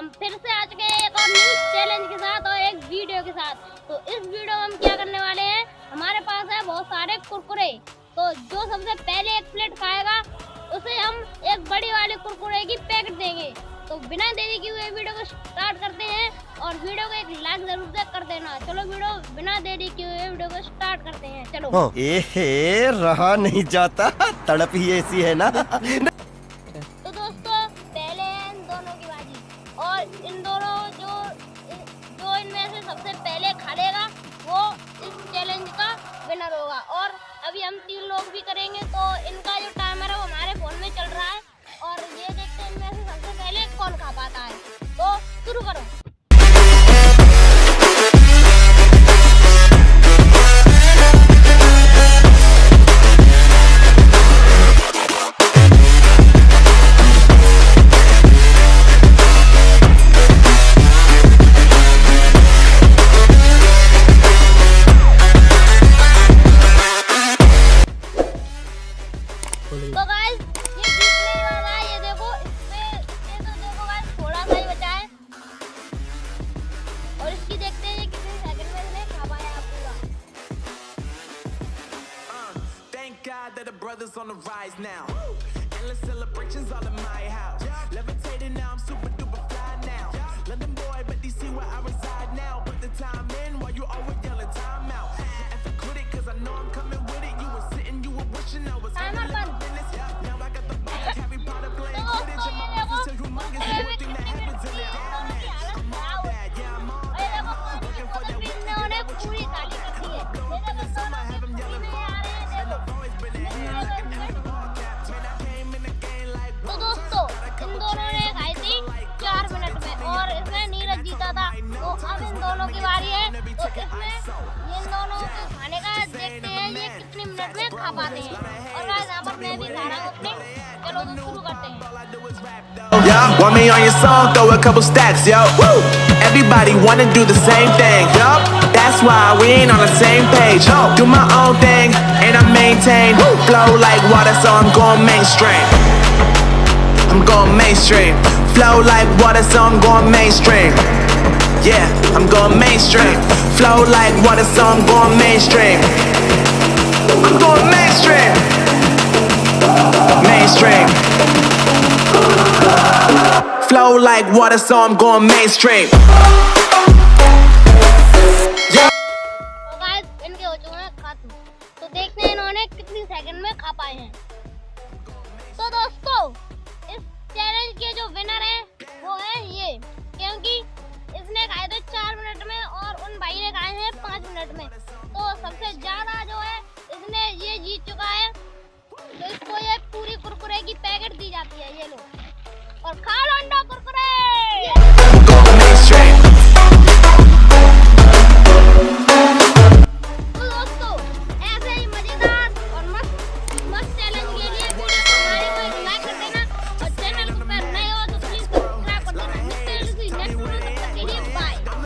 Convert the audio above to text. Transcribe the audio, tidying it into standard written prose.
हम फिर से आ चुके हैं एक और न्यूज चैलेंज के साथ और एक वीडियो के साथ। तो इस वीडियो में हम क्या करने वाले हैं, हमारे पास है बहुत सारे कुरकुरे। तो जो सबसे पहले एक प्लेट खाएगा उसे हम एक बड़ी वाली कुरकुरे की पैकेट देंगे। तो बिना देरी किए हुए वीडियो को स्टार्ट करते हैं और वीडियो को एक लाइक जरूर से कर देना। चलो वीडियो बिना देरी किए हुए वीडियो को स्टार्ट करते हैं। चलो। एहे रहा नहीं जाता, तड़प ही ऐसी है ना। तो दोस्तों पहले है इन दोनों की बाजी और इन दोनों जो इनमें से सबसे पहले खा लेगा वो इस चैलेंज का विनर होगा। और अभी हम 3 लोग भी करेंगे। तो इनका जो टाइमर है वो हमारे फोन में चल रहा है और ये देखते हैं इनमें से सबसे पहले कौन खा पाता है। तो शुरू करो। तो गाइस ये जीतने वाला है, ये देखो इसमें ये तो देखो गाइस थोड़ा सा ही बचा है और इसकी देखते हैं ये कितने सेकंड में इसने खा पाया पूरा। Thank God that the brothers on the rise now. Endless celebrations all in my house. Levitating now, I'm super duper fly now. London boy, but DC where I reside now. Put the time in while you always yelling time out. And for quit it, cause I know I'm coming with it. You were sitting, you were wishing I was handling my business. Now I got the ball, Harry Potter playing Quidditch. And my muscles so humongous, everything that happens in there. I'm all bad, yeah, I'm all bad. Looking for that weakness, पूरी खाली कर दी है। in the summer, have them yelling fuck. And I've always been ahead like an NFL ball cap. Man, I came in the game like तो दोस्तों इन दोनों ने खाई थी 4 मिनट में और इसमें नीरज जीता था। तो अब इन दोनों की बारी है। तो इसमें इन दोनों को खाने का देखते हैं ये कितने मिनट में खा पाते हैं। और गाइस यहाँ पर मैं भी खा रहा हूँ अपने। चलो तो शुरू करते हैं। yeah, want me on your song, throw a couple stacks, yo. Woo! Everybody wanna do the same thing, yo. That's why we ain't on the same page. Do my own thing, and I maintain. Flow like water, so I'm going mainstream. I'm going mainstream. Flow like water, so I'm going mainstream. Yeah, I'm going mainstream. Flow like water, so I'm going mainstream. I'm going mainstream. Mainstream. Flow like water, so I'm going mainstream. तो guys इनके हो चुके हैं खत्म। तो देखते हैं इन्होंने कितनी सेकंड में खा पाए हैं। तो दोस्तों इस चैलेंज के जो विनर है वो है ये, क्योंकि इसने खाए थे 4 मिनट में और उन भाई ने खाए हैं 5 मिनट में। तो सबसे ज्यादा जो है इसने ये जीत चुका है। तो इसको ये पूरी कुरकुरे की पैकेट दी जाती है। ये लो और खा लो अंडा कुरकुरे।